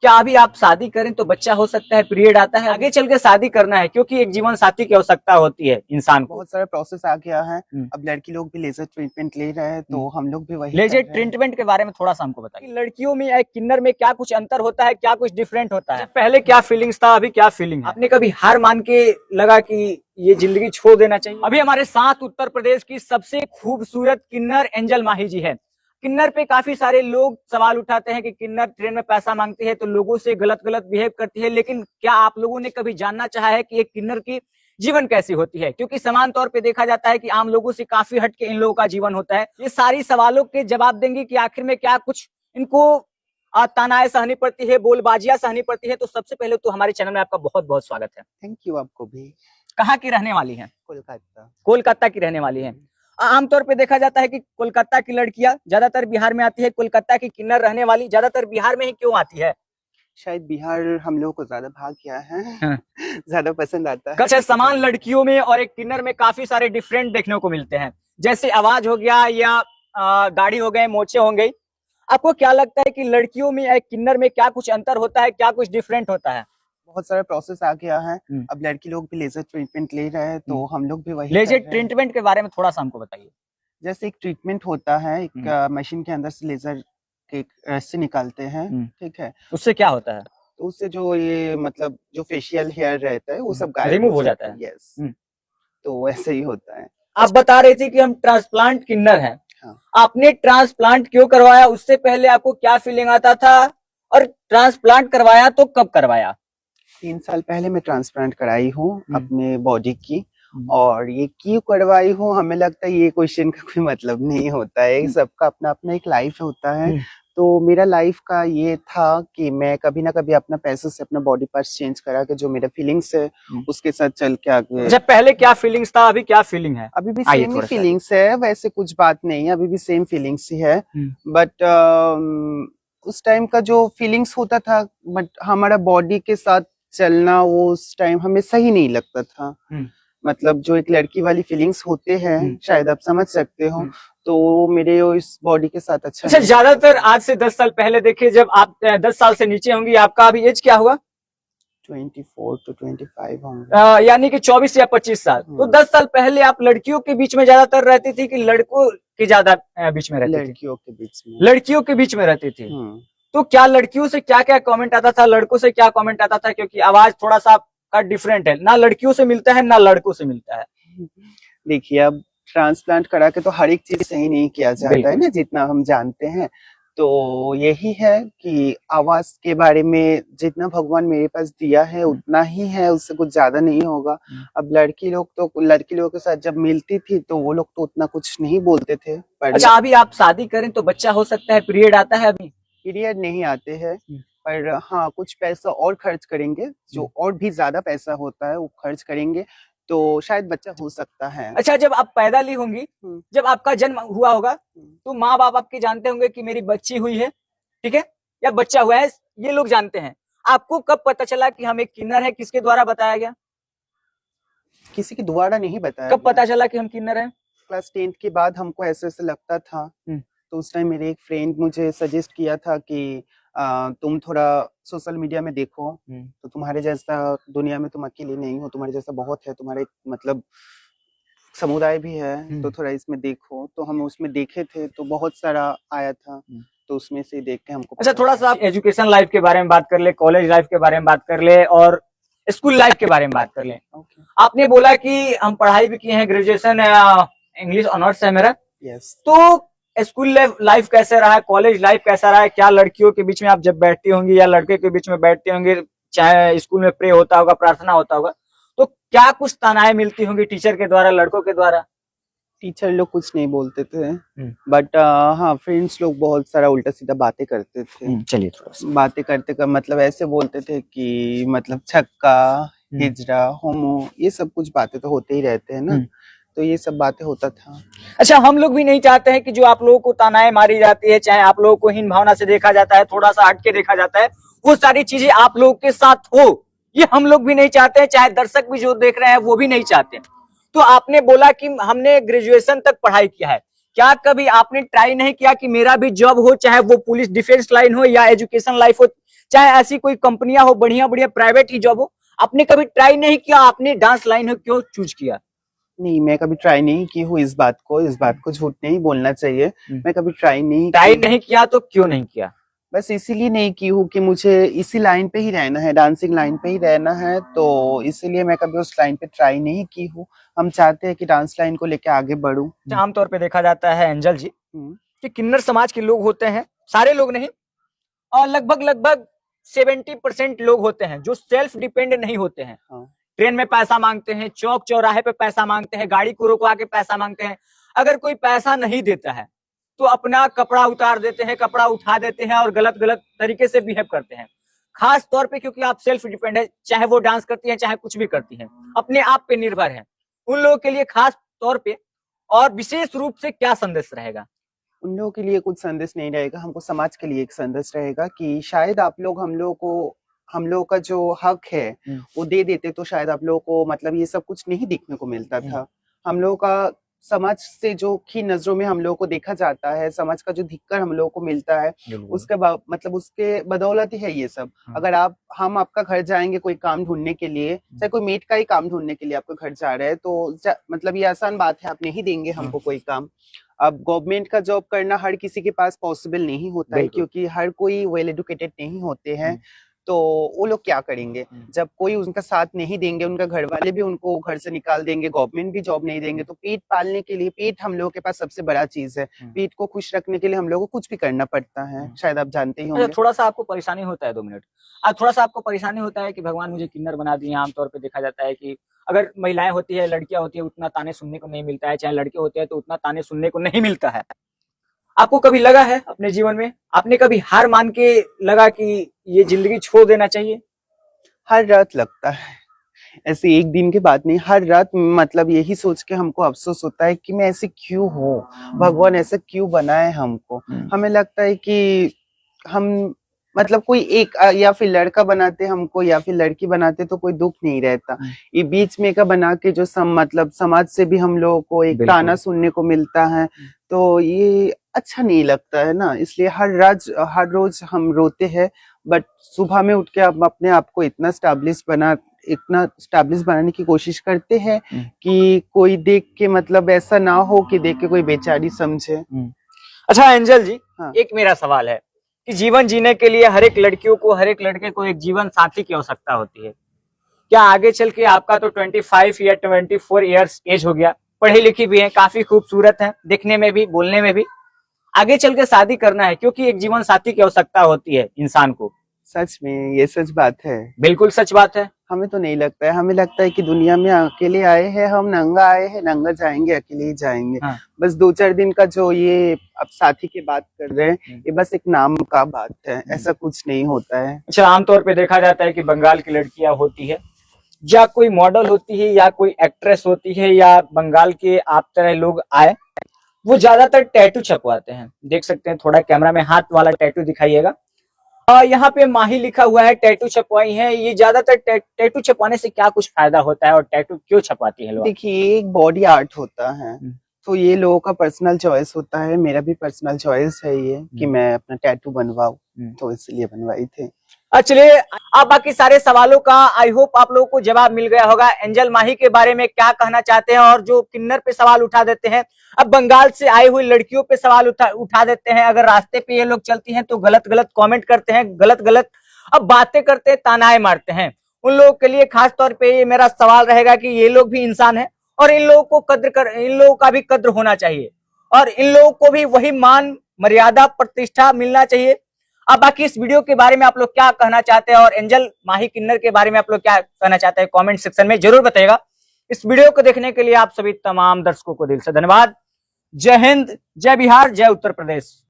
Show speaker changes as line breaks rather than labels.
क्या अभी आप शादी करें तो बच्चा हो सकता है, पीरियड आता है, आगे चल के शादी करना है क्योंकि एक जीवन साथी की आवश्यकता होती है इंसान को।
बहुत सारा प्रोसेस आ गया है। अब लड़की लोग भी लेजर ट्रीटमेंट ले रहे हैं, तो हम लोग भी वही
लेजर ट्रीटमेंट के बारे में थोड़ा सा हमको बताइए। लड़कियों में या किन्नर में क्या कुछ अंतर होता है, क्या कुछ डिफरेंट होता है? पहले क्या फीलिंग्स था, अभी क्या फीलिंग है? आपने कभी हार मान के लगा कि ये जिंदगी छोड़ देना चाहिए? अभी हमारे साथ उत्तर प्रदेश की सबसे खूबसूरत किन्नर एंजल माही जी है। किन्नर पे काफी सारे लोग सवाल उठाते हैं कि किन्नर ट्रेन में पैसा मांगती है तो लोगों से गलत गलत बिहेव करती है, लेकिन क्या आप लोगों ने कभी जानना चाहा है कि एक किन्नर की जीवन कैसी होती है? क्योंकि समान तौर पे देखा जाता है कि आम लोगों से काफी हटके इन लोगों का जीवन होता है। ये सारी सवालों के जवाब देंगे कि आखिर में क्या कुछ इनको तानाएं सहनी पड़ती है, बोलबाजियां सहनी पड़ती है। तो सबसे पहले तो हमारे चैनल में आपका बहुत बहुत स्वागत है।
Thank you. आपको भी।
कहाँ की रहने वाली है?
कोलकाता।
कोलकाता की रहने वाली है। आमतौर पे देखा जाता है कि कोलकाता की लड़कियां ज्यादातर बिहार में आती है। कोलकाता की किन्नर रहने वाली ज्यादातर बिहार में ही क्यों आती है?
शायद बिहार हम लोग को ज्यादा भाग गया है।
हाँ।
ज्यादा पसंद आता है।
अच्छा, समान लड़कियों में और एक किन्नर में काफी सारे डिफरेंट देखने को मिलते हैं, जैसे आवाज हो गया या दाढ़ी हो गए, मोचे हो गई। आपको क्या लगता है कि लड़कियों में या एक किन्नर में क्या कुछ अंतर होता है, क्या कुछ डिफरेंट होता है?
बहुत सारा प्रोसेस आ गया है। अब लड़की लोग भी लेजर ट्रीटमेंट ले रहे हैं, तो हम लोग भी वही
लेजर ट्रीटमेंट के बारे में थोड़ा सा हमको बताइए।
जैसे एक ट्रीटमेंट होता है, एक मशीन के अंदर से लेजर के रस्सी निकालते हैं, ठीक है।
उससे क्या होता है?
तो उससे जो ये मतलब जो फेशियल हेयर रहता है वो सब गायब
रिमूव हो जाता है।
यस। तो वैसे ही होता है।
आप बता रहे थे कि हम ट्रांसप्लांट किन्नर हैं।
हाँ।
आपने ट्रांसप्लांट क्यों करवाया? उससे पहले आपको क्या फीलिंग आता था? और ट्रांसप्लांट करवाया तो कब करवाया?
3 साल पहले मैं ट्रांसप्लांट कराई हूँ अपने बॉडी की। और ये क्यों करवाई हूँ, हमें लगता है ये क्वेश्चन का कोई मतलब नहीं होता है। सबका अपना अपना एक लाइफ होता है। तो मेरा लाइफ का ये था कि मैं कभी ना कभी अपना पैसे से अपना बॉडी पार्ट्स चेंज करा के जो मेरा फीलिंग्स है उसके साथ चल के आगे।
अच्छा, पहले क्या फीलिंग्स था, अभी क्या फीलिंग है?
अभी भी सेम ही फीलिंग्स है, वैसे कुछ बात नहीं है, अभी भी सेम फीलिंग्स ही है। बट उस टाइम का जो फीलिंग्स होता था, बट हमारा बॉडी के साथ चलना वो उस टाइम हमें सही नहीं लगता था। मतलब जो एक लड़की वाली फीलिंग्स होते हैं, शायद आप समझ सकते हो, तो मेरे इस बॉडी के साथ अच्छा
ज्यादातर आज से 10 साल पहले देखिए, जब आप 10 साल से नीचे होंगी, आपका अभी एज क्या हुआ?
24 to 25 होंगे।
यानी कि 24 या 25 साल। तो 10 साल पहले आप लड़कियों के बीच में ज्यादातर रहती थी कि लड़कों के ज्यादा बीच में रहती थी?
लड़कियों के बीच में।
लड़कियों के बीच में रहती थी। तो क्या लड़कियों से क्या क्या कमेंट आता था, लड़कों से क्या कमेंट आता था? क्योंकि आवाज थोड़ा सा का डिफरेंट है, ना लड़कियों से मिलता है ना लड़कों से मिलता है।
देखिए, अब ट्रांसप्लांट करा के तो हर एक चीज सही नहीं किया जाता है ना, जितना हम जानते हैं। तो यही है कि आवाज के बारे में जितना भगवान मेरे पास दिया है उतना ही है, उससे कुछ ज्यादा नहीं होगा। अब लड़की लोगों के साथ जब मिलती थी तो वो लोग तो उतना कुछ नहीं बोलते थे। पर
अच्छा, अभी आप शादी करें तो बच्चा हो सकता है, पीरियड आता है? अभी
पीरियड नहीं आते हैं, पर हाँ कुछ पैसा और खर्च करेंगे, जो और भी ज्यादा पैसा होता है वो खर्च करेंगे तो शायद बच्चा हो सकता है।
अच्छा, जब आप पैदा ली होंगी, जब आपका जन्म हुआ होगा, तो माँ बाप आपके जानते होंगे कि मेरी बच्ची हुई है, ठीक है, या बच्चा हुआ है, ये लोग जानते हैं। आपको कब पता चला कि हम एक किन्नर है? किसके द्वारा बताया गया?
किसी के द्वारा नहीं बताया।
कब पता चला कि हम किन्नर हैं?
क्लास 10th के बाद हमको ऐसे ऐसे लगता था। तो उस टाइम मेरे एक फ्रेंड मुझे सजेस्ट किया था कि तुम थोड़ा सोशल मीडिया में देखो, तो तुम्हारे जैसा दुनिया में तुम अकेले नहीं हो, तुम्हारे जैसा बहुत है, तुम्हारे मतलब समुदाय भी है, तो थोड़ा इसमें देखो। तो हम उसमें देखे थे तो बहुत सारा आया था, तो उसमें से देख के हमको।
अच्छा, थोड़ा सा आप एजुकेशन लाइफ के बारे में बात कर ले, कॉलेज लाइफ के बारे में बात कर ले और स्कूल लाइफ के बारे में बात कर ले। आपने बोला कि हम पढ़ाई भी किए हैं, ग्रेजुएशन इंग्लिश ऑनर्स है मेरा। तो स्कूल लाइफ कैसे रहा है, कॉलेज लाइफ कैसा रहा है? क्या लड़कियों के बीच में आप जब बैठती होंगी या लड़के के बीच में बैठते होंगे, चाहे स्कूल में प्रे होता होगा, प्रार्थना होता होगा, तो क्या कुछ तानाएं मिलती होंगी टीचर के द्वारा, लड़कों के द्वारा?
टीचर लोग कुछ नहीं बोलते थे, बट हाँ फ्रेंड्स लोग बहुत सारा उल्टा सीधा बातें करते थे।
चलिए, थोड़ा सा
बातें करते का मतलब ऐसे बोलते थे कि मतलब छक्का, हिजड़ा, होमो, ये सब कुछ बातें तो होते ही रहते हैं ना, तो ये सब बातें होता था। अच्छा,
हम लोग भी नहीं चाहते हैं कि जो आप लोगों को तानाएं मारी जाती है, चाहे आप लोगों को हीन भावना से देखा जाता है, थोड़ा सा हटके देखा जाता है, वो सारी चीजें आप लोगों के साथ हो, ये हम लोग भी नहीं चाहते हैं, चाहे दर्शक भी जो देख रहे हैं वो भी नहीं चाहते। तो आपने बोला कि हमने ग्रेजुएशन तक पढ़ाई किया है, क्या कभी आपने ट्राई नहीं किया कि मेरा भी जॉब हो, चाहे वो पुलिस डिफेंस लाइन हो या एजुकेशन लाइफ हो, चाहे ऐसी कोई कंपनियां हो, बढ़िया बढ़िया प्राइवेट ही जॉब हो, आपने कभी ट्राई नहीं किया? आपने डांस लाइन हो क्यों चूज किया?
नहीं, मैं कभी ट्राई नहीं की हूँ इस बात को झूठ नहीं बोलना चाहिए। मैं कभी ट्राई
नहीं किया तो क्यों नहीं किया?
बस इसीलिए नहीं की हूँ कि मुझे इसी लाइन पे ही रहना है, डांसिंग लाइन पे ही रहना है, तो इसीलिए मैं कभी उस लाइन पे ट्राई नहीं की हूँ। हम चाहते हैं कि डांस लाइन को लेके आगे बढ़ूं।
आमतौर पे देखा जाता है एंजल जी कि किन्नर समाज के लोग होते हैं, सारे लोग नहीं, और लगभग लगभग 70% लोग होते हैं जो सेल्फ डिपेंड नहीं होते हैं। ट्रेन में पैसा मांगते हैं, चौक चौराहे पे पैसा मांगते हैं, गाड़ी को रुकवा के पैसा मांगते हैं। अगर कोई पैसा नहीं देता है तो अपना कपड़ा उतार देते हैं, कपड़ा उठा देते हैं और गलत गलत तरीके से बिहेव करते हैं। खास तौर पे क्योंकि आप सेल्फ डिपेंड है, चाहे वो डांस करती है चाहे कुछ भी करती है, अपने आप पे निर्भर है, उन लोगों के लिए खास तौर पे और विशेष रूप से क्या संदेश रहेगा?
उन लोगों के लिए कुछ संदेश नहीं रहेगा, हमको समाज के लिए एक संदेश रहेगा कि शायद आप लोग हम लोगों का जो हक है वो दे देते तो शायद आप लोगों को मतलब ये सब कुछ नहीं देखने को मिलता था। हम लोगों का समाज से जो की नजरों में हम लोगों को देखा जाता है, समाज का जो धिक्कार हम लोगों को मिलता है, मतलब उसके बदौलत ही है ये सब। अगर हम आपका घर जाएंगे कोई काम ढूंढने के लिए, चाहे कोई मेट का ही काम ढूंढने के लिए आपका घर जा रहे हैं, तो मतलब ये आसान बात है, आप नहीं देंगे हमको कोई काम। अब गवर्नमेंट का जॉब करना हर किसी के पास पॉसिबल नहीं होता है, क्योंकि हर कोई वेल एजुकेटेड नहीं होते हैं, तो वो लोग क्या करेंगे जब कोई उनका साथ नहीं देंगे, उनका घर वाले भी उनको घर से निकाल देंगे, गवर्नमेंट भी जॉब नहीं देंगे, तो पेट पालने के लिए, पेट हम लोगों के पास सबसे बड़ा चीज है, पेट को खुश रखने के लिए हम लोगों को कुछ भी करना पड़ता है, शायद आप जानते ही होंगे।
थोड़ा सा आपको परेशानी होता है, 2 मिनट, थोड़ा सा आपको परेशानी होता है कि भगवान मुझे किन्नर बना दिए। आमतौर पर देखा जाता है कि अगर महिलाएं होती है, लड़कियां होती है, उतना ताने सुनने को नहीं मिलता है, चाहे लड़के होते हैं तो उतना ताने सुनने को नहीं मिलता है। आपको कभी लगा है अपने जीवन में, आपने कभी हार मान के लगा कि ये जिंदगी छोड़ देना चाहिए?
हर रात लगता है, ऐसे एक दिन की बात नहीं, हर रात मतलब यही सोच के हमको अफसोस होता है कि मैं ऐसे क्यों हूँ, भगवान ऐसा क्यों बनाए हमको। हमें लगता है कि हम मतलब कोई एक या फिर लड़का बनाते हमको या फिर लड़की बनाते तो कोई दुख नहीं रहता, ये बीच में का बना के जो मतलब समाज से भी हम लोगों को एक ताना सुनने को मिलता है, तो ये अच्छा नहीं लगता है ना। इसलिए हर रोज हम रोते हैं, बट सुबह में उठ के हम अपने आप को इतना स्टैब्लिश बनाने की कोशिश करते हैं कि कोई देख के मतलब ऐसा ना हो कि देख के कोई बेचारी समझे।
अच्छा एंजल जी, एक मेरा सवाल है कि जीवन जीने के लिए हर एक लड़कियों को, हर एक लड़के को एक जीवन साथी की आवश्यकता होती है। क्या आगे चल के आपका तो 25 या 24 ईयर्स एज हो गया, पढ़ी लिखी भी है, काफी खूबसूरत है दिखने में भी, बोलने में भी, आगे चल के शादी करना है क्योंकि एक जीवन साथी की आवश्यकता होती है इंसान को?
सच में ये सच बात है,
बिल्कुल सच बात है।
हमें तो नहीं लगता है, हमें लगता है कि दुनिया में अकेले आए हैं, हम नंगा आए हैं, नंगा जाएंगे, अकेले ही जाएंगे। बस 2-4 दिन का जो ये अब साथी की बात कर रहे हैं, ये बस एक नाम का बात है, ऐसा कुछ नहीं होता है।
अच्छा, आमतौर पे देखा जाता है कि बंगाल की लड़कियां होती है या कोई मॉडल होती है या कोई एक्ट्रेस होती है या बंगाल के आप तरह लोग आए, वो ज्यादातर टैटू छपवाते हैं। देख सकते हैं, थोड़ा कैमरा में हाथ वाला टैटू दिखाइएगा, यहाँ पे माही लिखा हुआ है, टैटू छपवाई है। ये ज्यादातर टैटू छपवाने से क्या कुछ फायदा होता है और टैटू क्यों छपवाती है लोग?
देखिए, एक बॉडी आर्ट होता है, तो ये लोगों का पर्सनल चॉइस होता है, मेरा भी पर्सनल चॉइस है ये कि मैं अपना टैटू बनवाऊं, तो इसलिए बनवाई थी।
चलिए, अब बाकी सारे सवालों का आई होप आप लोगों को जवाब मिल गया होगा। एंजल माही के बारे में क्या कहना चाहते हैं, और जो किन्नर पे सवाल उठा देते हैं, अब बंगाल से आई हुई लड़कियों पे सवाल उठा देते हैं। अगर रास्ते पे ये लोग चलती हैं तो गलत गलत कमेंट करते हैं, गलत गलत अब बातें करते हैं, तानाएं मारते हैं। उन लोगों के लिए खास तौर पे ये मेरा सवाल रहेगा कि ये लोग भी इंसान है और इन लोगों को इन लोगों का भी कद्र होना चाहिए और इन लोगों को भी वही मान, मर्यादा, प्रतिष्ठा मिलना चाहिए। अब बाकी इस वीडियो के बारे में आप लोग क्या कहना चाहते हैं और एंजल माही किन्नर के बारे में आप लोग क्या कहना चाहते हैं, कमेंट सेक्शन में जरूर बताइएगा। इस वीडियो को देखने के लिए आप सभी तमाम दर्शकों को दिल से धन्यवाद। जय हिंद, जय बिहार, जय उत्तर प्रदेश।